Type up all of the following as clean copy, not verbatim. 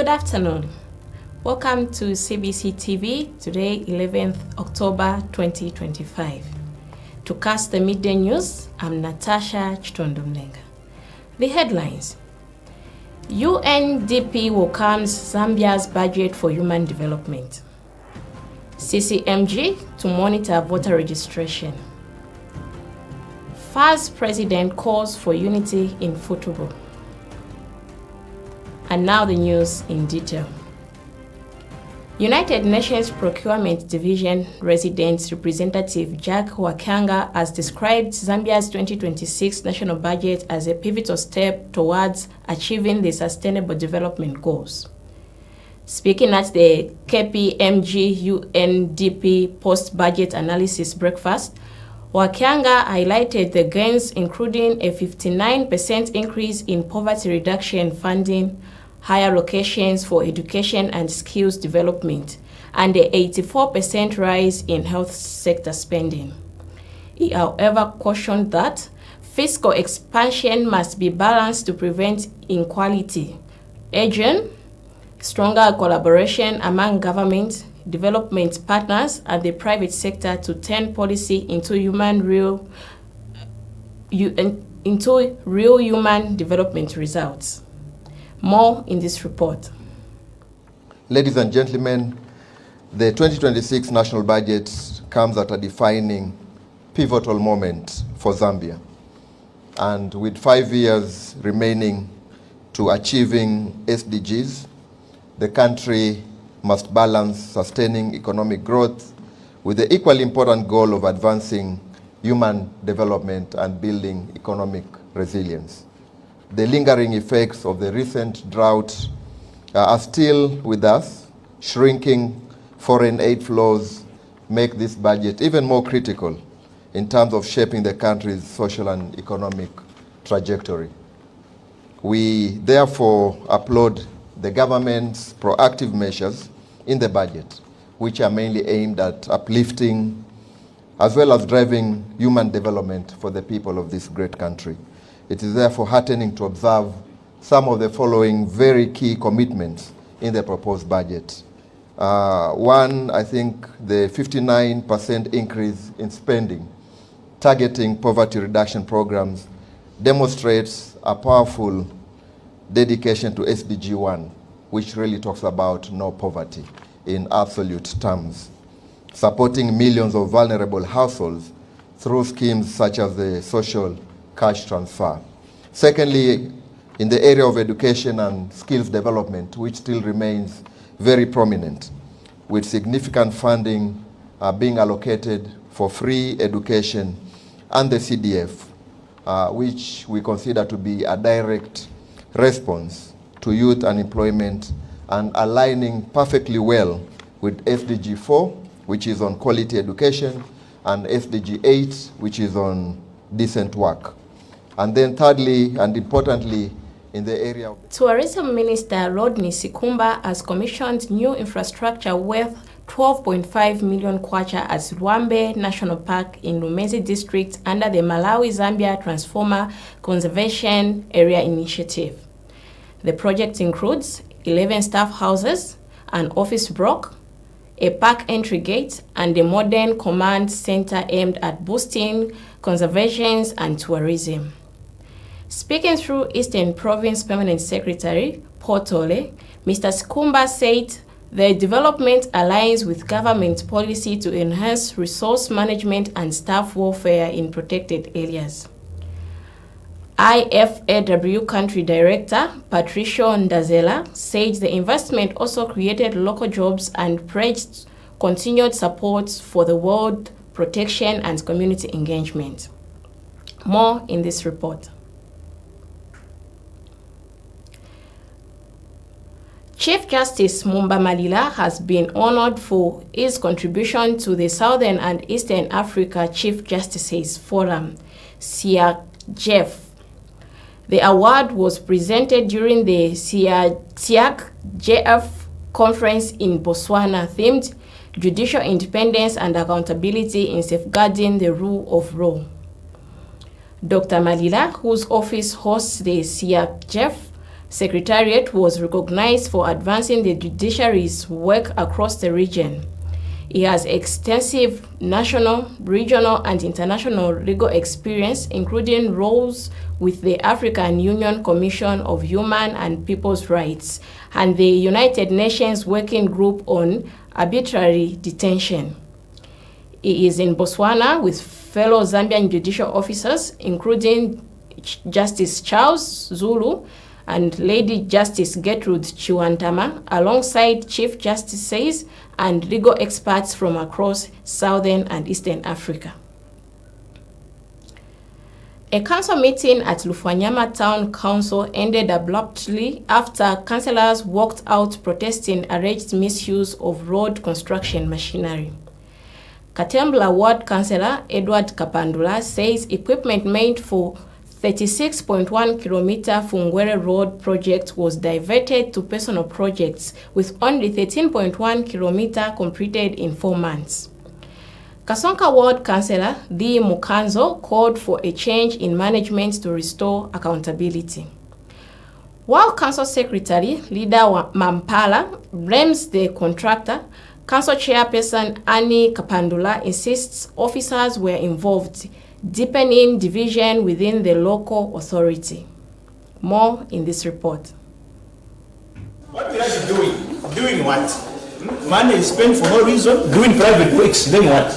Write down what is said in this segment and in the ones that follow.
Good afternoon. Welcome to Cbc TV, today 11th October 2025. To cast the midday news, I'm Natasha Chitondomnenga. The headlines. UNDP welcomes Zambia's budget for human development. CCMG to monitor voter registration. FAS president calls for unity in football. And now the news in detail. United Nations Procurement Division Resident Representative Jack Wakanga has described Zambia's 2026 national budget as a pivotal step towards achieving the Sustainable Development Goals. Speaking at the KPMG UNDP post-budget analysis breakfast, Wakanga highlighted the gains, including a 59% increase in poverty reduction funding, higher allocations for education and skills development, and an 84% rise in health sector spending. He, however, cautioned that fiscal expansion must be balanced to prevent inequality, urging stronger collaboration among government, development partners, and the private sector to turn policy into real human development results. More in this report. Ladies and gentlemen, the 2026 national budget comes at a defining, pivotal moment for Zambia. And with 5 years remaining to achieving SDGs, the country must balance sustaining economic growth with the equally important goal of advancing human development and building economic resilience. The lingering effects of the recent drought are still with us. Shrinking foreign aid flows make this budget even more critical in terms of shaping the country's social and economic trajectory. We therefore applaud the government's proactive measures in the budget, which are mainly aimed at uplifting as well as driving human development for the people of this great country. It is therefore heartening to observe some of the following very key commitments in the proposed budget. One, I think the 59% increase in spending targeting poverty reduction programs demonstrates a powerful dedication to SDG 1, which really talks about no poverty in absolute terms, supporting millions of vulnerable households through schemes such as the social cash transfer. Secondly, in the area of education and skills development, which still remains very prominent, with significant funding being allocated for free education and the CDF, which we consider to be a direct response to youth unemployment and aligning perfectly well with SDG 4, which is on quality education, and SDG 8, which is on decent work. And then thirdly, and importantly, in the area of Tourism Minister Rodney Sikumba has commissioned new infrastructure worth 12.5 million kwacha at Rwambe National Park in Lumezi District under the Malawi-Zambia Transformer Conservation Area Initiative. The project includes 11 staff houses, an office block, a park entry gate, and a modern command center aimed at boosting conservation and tourism. Speaking through Eastern Province Permanent Secretary Paul Tole, Mr. Sikumba said the development aligns with government policy to enhance resource management and staff welfare in protected areas. IFAW Country Director Patricio Ndazela said the investment also created local jobs and pledged continued support for the world protection and community engagement. More in this report. Chief Justice Mumba Malila has been honored for his contribution to the Southern and Eastern Africa Chief Justices Forum, SIAC-JEF. The award was presented during the SIAC-JF conference in Botswana themed Judicial Independence and Accountability in Safeguarding the Rule of Law. Dr. Malila, whose office hosts the SIAC-JEF, Secretariat was recognized for advancing the judiciary's work across the region. He has extensive national, regional, and international legal experience, including roles with the African Union Commission of Human and People's Rights and the United Nations Working Group on Arbitrary Detention. He is in Botswana with fellow Zambian judicial officers, including Justice Charles Zulu and Lady Justice Gertrude Chiwantama, alongside Chief Justices and legal experts from across Southern and Eastern Africa. A council meeting at Lufwanyama Town Council ended abruptly after councillors walked out protesting alleged misuse of road construction machinery. Katembla Ward Councillor Edward Kapandula says equipment made for 36.1 kilometer Fungwere Road project was diverted to personal projects, with only 13.1 kilometer completed in 4 months. Kasonka Ward Councillor D. Mukanzo called for a change in management to restore accountability. While Council Secretary Leader Mampala blames the contractor, Council Chairperson Annie Kapandula insists officers were involved, deepening division within the local authority. More in this report. What we are doing? Doing what? Money is spent for no reason, doing private works, then what?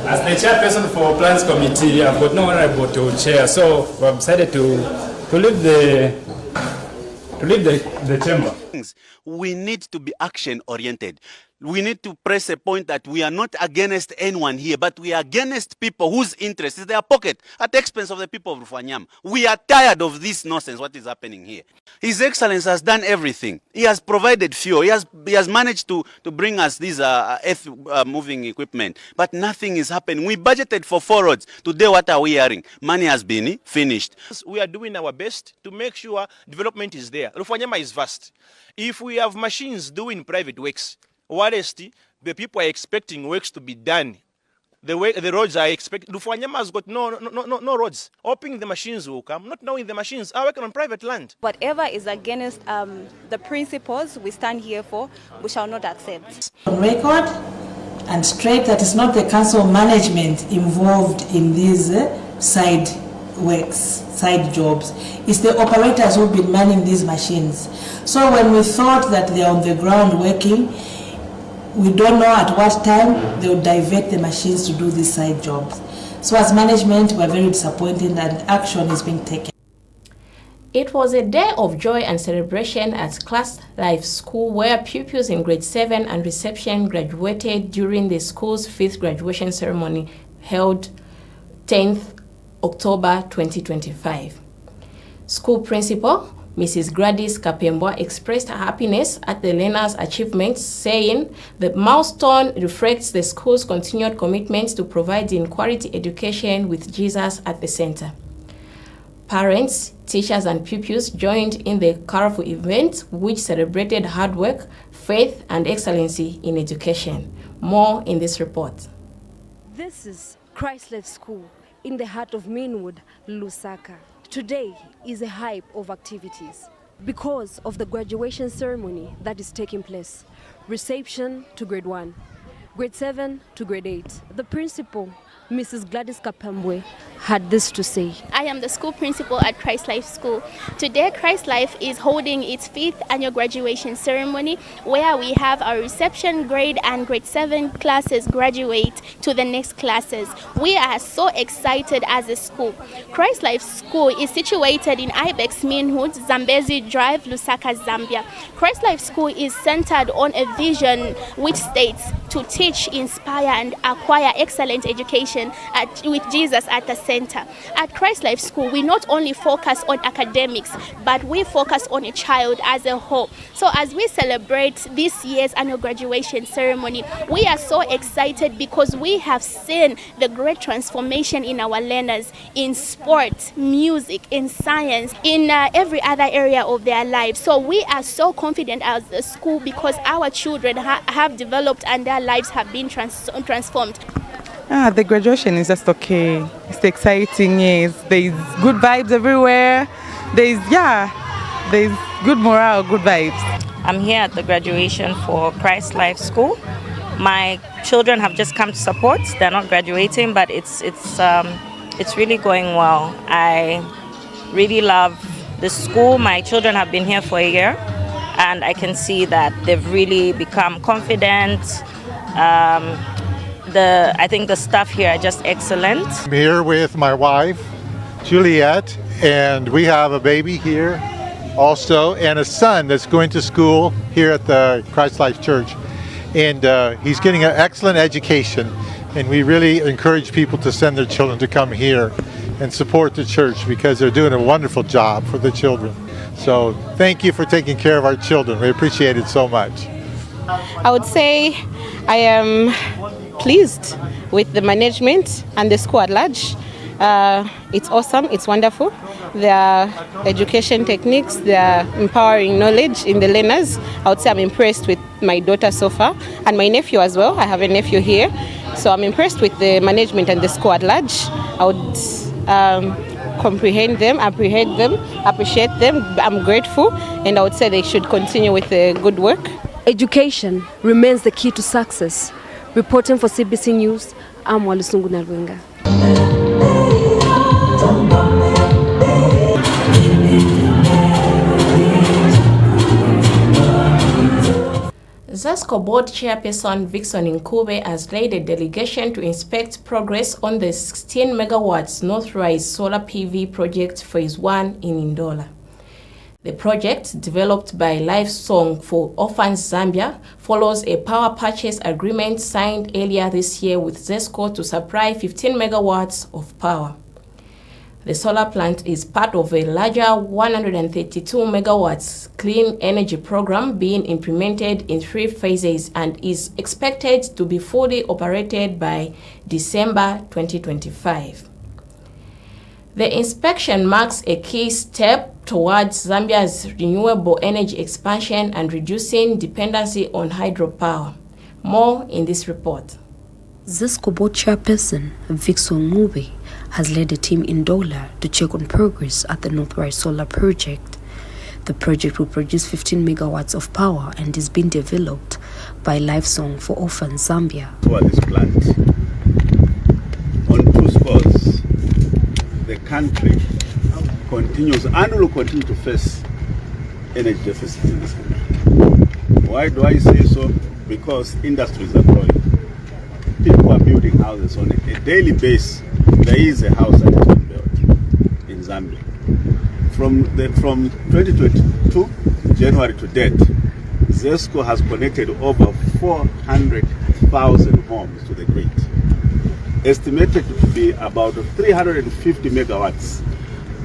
As the chairperson for Plans Committee, I've got no one able to chair, so I've decided to leave the chamber. We need to be action-oriented. We need to press a point that we are not against anyone here, but we are against people whose interest is their pocket at the expense of the people of Rufwanyama. We are tired of this nonsense, what is happening here. His Excellency has done everything. He has provided fuel. He has managed to bring us these earth-moving equipment, but nothing is happening. We budgeted for 4 roads. Today, what are we hearing? Money has been finished. We are doing our best to make sure development is there. Rufwanyama is vast. If we have machines doing private works, whilst the people are expecting works to be done, the roads are expected. Rufwanyama has got no roads. Hoping the machines will come, not knowing the machines are working on private land. Whatever is against the principles we stand here for, we shall not accept. On record and straight that it's not the council management involved in these side works, side jobs. It's the operators who've been manning these machines. So when we thought that they're on the ground working, we don't know at what time they will divert the machines to do these side jobs. So as management, we're very disappointed and action is being taken. It was a day of joy and celebration at Class Life School, where pupils in grade 7 and reception graduated during the school's 5th graduation ceremony held 10th October 2025. School principal Mrs. Gladys Kapembwa expressed her happiness at the learners' achievements, saying the milestone reflects the school's continued commitment to providing quality education with Jesus at the center. Parents, teachers, and pupils joined in the colorful event, which celebrated hard work, faith, and excellency in education. More in this report. This is Christ Life School in the heart of Mainwood, Lusaka. Today is a hype of activities because of the graduation ceremony that is taking place. Reception to grade 1, grade 7 to grade 8. The principal, Mrs. Gladys Kapembwe, had this to say. I am the school principal at Christ Life School. Today, Christ Life is holding its 5th annual graduation ceremony, where we have our reception grade and grade 7 classes graduate to the next classes. We are so excited as a school. Christ Life School is situated in Ibex Mainwood, Zambezi Drive, Lusaka, Zambia. Christ Life School is centered on a vision which states to teach, inspire, and acquire excellent education with Jesus at the center. At Christ Life School, we not only focus on academics, but we focus on a child as a whole. So as we celebrate this year's annual graduation ceremony, we are so excited because we have seen the great transformation in our learners in sport, music, in science, in every other area of their lives. So we are so confident as a school because our children have developed and their lives have been transformed. The graduation is just okay. It's exciting, yes. There's good vibes everywhere. There's good morale, good vibes. I'm here at the graduation for Christ Life School. My children have just come to support. They're not graduating, but it's really going well. I really love the school. My children have been here for a year, and I can see that they've really become confident. I think the staff here are just excellent. I'm here with my wife, Juliet, and we have a baby here also, and a son that's going to school here at the Christ Life Church. And he's getting an excellent education, and we really encourage people to send their children to come here and support the church because they're doing a wonderful job for the children. So thank you for taking care of our children. We appreciate it so much. I would say I am pleased with the management and the school at large. It's awesome, it's wonderful. Their education techniques, their empowering knowledge in the learners. I would say I'm impressed with my daughter so far, and my nephew as well. I have a nephew here. So I'm impressed with the management and the school at large. I would comprehend them, apprehend them, appreciate them. I'm grateful, and I would say they should continue with the good work. Education remains the key to success. Reporting for CBC News, I'm Walusungu Nalwenga. ZESCO board chairperson Vixon Nkube has led a delegation to inspect progress on the 16 megawatts Northrise solar PV project phase 1 in Ndola. The project, developed by Lifesong for Orphans Zambia, follows a power purchase agreement signed earlier this year with ZESCO to supply 15 megawatts of power. The solar plant is part of a larger 132 megawatts clean energy program being implemented in 3 phases and is expected to be fully operated by December 2025. The inspection marks a key step towards Zambia's renewable energy expansion and reducing dependency on hydropower. More in this report. ZESCO board chairperson Vixon Nkube has led a team in Ndola to check on progress at the Northrise solar project. The project will produce 15 megawatts of power and is being developed by Lifesong for Orphans Zambia. For this plant, on 2 scores, the country continues and will continue to face energy deficit in this country. Why do I say so? Because industries are growing. People are building houses on a daily basis. There is a house that has been built in Zambia. From 2022 January to date, ZESCO has connected over 400,000 homes to the grid, estimated to be about 350 megawatts.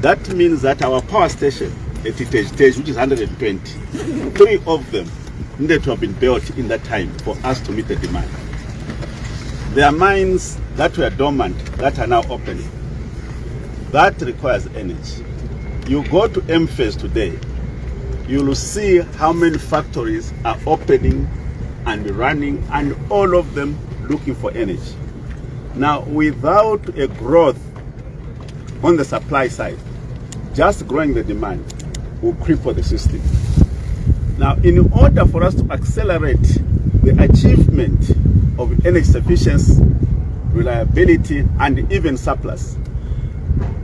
That means that our power station at Stage, which is 120, 3 of them needed to have been built in that time for us to meet the demand. There are mines that were dormant that are now opening. That requires energy. You go to M-Phase today, you will see how many factories are opening and running, and all of them looking for energy. Now, without a growth on the supply side, just growing the demand will cripple the system. Now, in order for us to accelerate the achievement of energy sufficiency, reliability, and even surplus,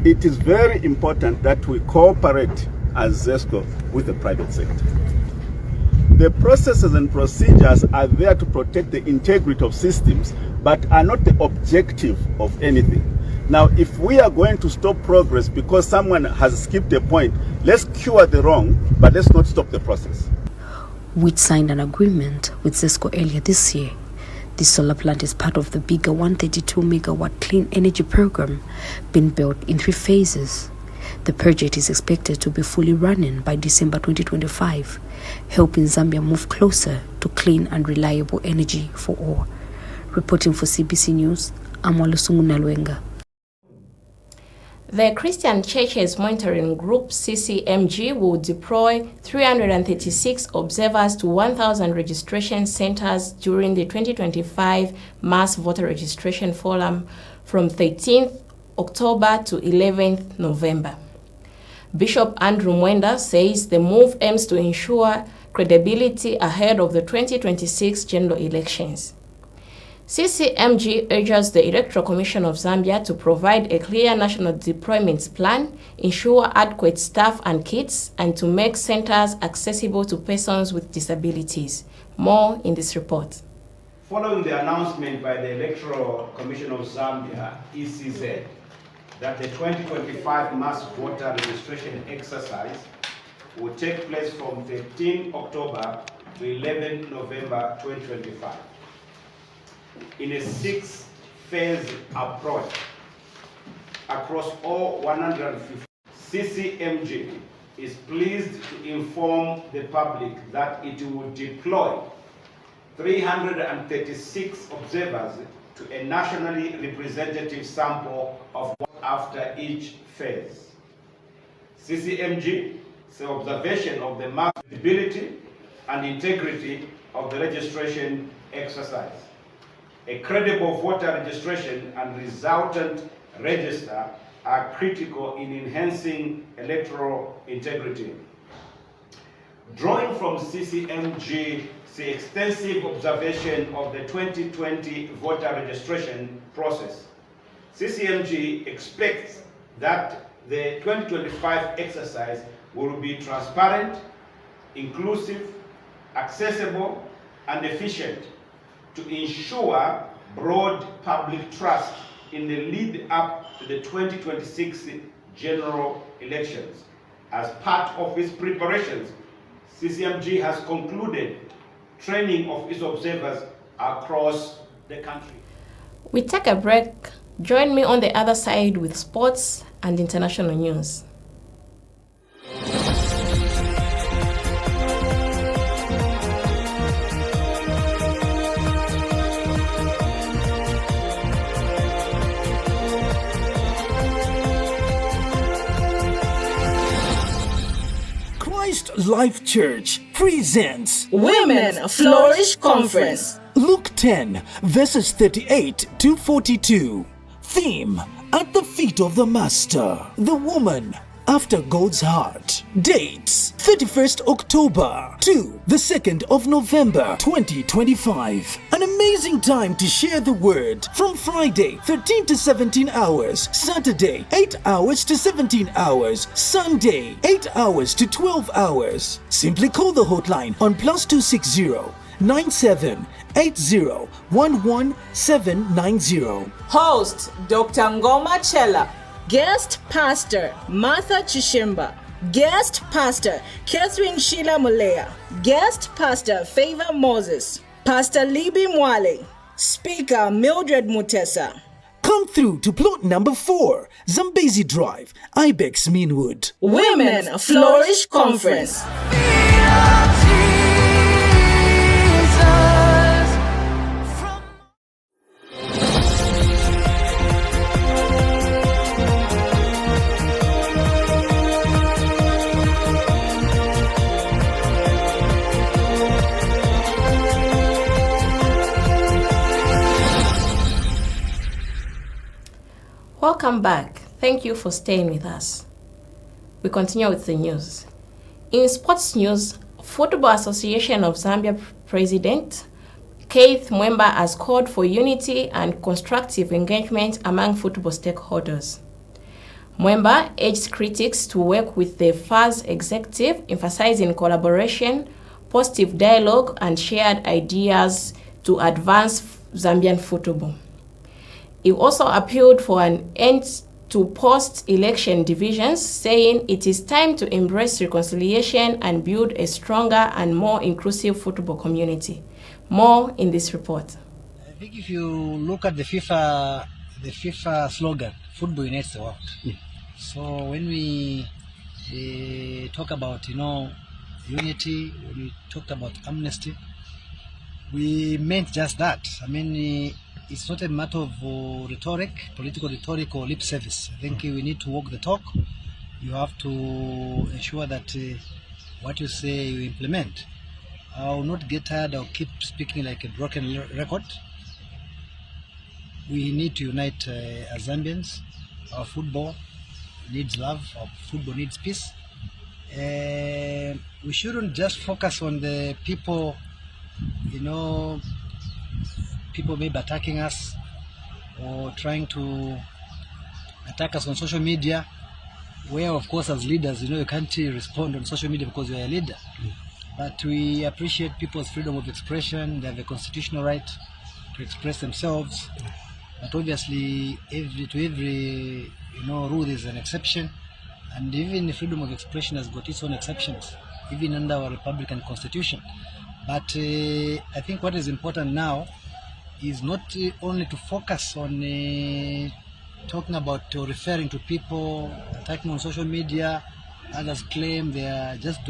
it is very important that we cooperate as ZESCO with the private sector. The processes and procedures are there to protect the integrity of systems, but are not the objective of anything. Now, if we are going to stop progress because someone has skipped a point, let's cure the wrong, but let's not stop the process. Which signed an agreement with ZESCO earlier this year. This solar plant is part of the bigger 132 megawatt clean energy program being built in 3 phases. The project is expected to be fully running by December 2025, helping Zambia move closer to clean and reliable energy for all. Reporting for CBC News, I'm Walusungu Nalwenga. The Christian Churches Monitoring Group, CCMG, will deploy 336 observers to 1,000 registration centers during the 2025 Mass Voter Registration Forum from 13th October to 11th November. Bishop Andrew Mwenda says the move aims to ensure credibility ahead of the 2026 general elections. CCMG urges the Electoral Commission of Zambia to provide a clear national deployment plan, ensure adequate staff and kits, and to make centers accessible to persons with disabilities. More in this report. Following the announcement by the Electoral Commission of Zambia, ECZ, that the 2025 mass voter registration exercise will take place from 13 October to 11 November 2025. In a 6-phase approach across all 150, CCMG is pleased to inform the public that it will deploy 336 observers to a nationally representative sample of after each phase. CCMG is the observation of the marketability and integrity of the registration exercise. A credible voter registration and resultant register are critical in enhancing electoral integrity. Drawing from CCMG's extensive observation of the 2020 voter registration process, CCMG expects that the 2025 exercise will be transparent, inclusive, accessible, and efficient to ensure broad public trust in the lead up to the 2026 general elections. As part of its preparations, CCMG has concluded training of its observers across the country. We take a break. Join me on the other side with sports and international news. Christ Life Church presents Women Flourish Conference. Luke 10, verses 38 to 42. Theme: At the feet of the Master. The woman after God's heart. Dates: 31st October to the 2nd of November 2025. An amazing time to share the word from Friday 13 to 17 hours, Saturday 8 hours to 17 hours, Sunday 8 hours to 12 hours. Simply call the hotline on +260 97 80 11790. Host Dr. Ngoma Chela. Guest Pastor Martha Chishimba. Guest Pastor Catherine Sheila Mulea. Guest Pastor Favor Moses. Pastor Libby Mwale. Speaker Mildred Mutesa. Come through to plot number 4, Zambezi Drive, Ibex Meanwood. Women Flourish Conference. Welcome back. Thank you for staying with us. We continue with the news. In sports news, Football Association of Zambia President Keith Mwemba has called for unity and constructive engagement among football stakeholders. Mwemba urged critics to work with the FAS executive, emphasizing collaboration, positive dialogue, and shared ideas to advance Zambian football. He also appealed for an end to post-election divisions, saying it is time to embrace reconciliation and build a stronger and more inclusive football community. More in this report. I think if you look at the FIFA slogan, football unites the world. So when we talk about unity, when we talked about amnesty, we meant just that. I mean, it's not a matter of rhetoric, political rhetoric or lip service. I think we need to walk the talk. You have to ensure that what you say you implement. I will not get tired or keep speaking like a broken record. We need to unite as Zambians, our football, needs love, our football needs peace. We shouldn't just focus on the people, people maybe attacking us or trying to attack us on social media, where of course as leaders, you can't respond on social media because you're a leader. But we appreciate people's freedom of expression. They have a constitutional right to express themselves. But obviously, every rule is an exception, and even the freedom of expression has got its own exceptions, even under our Republican Constitution. But I think what is important now is not only to focus on talking about or referring to people attacking on social media. Others claim they are just doing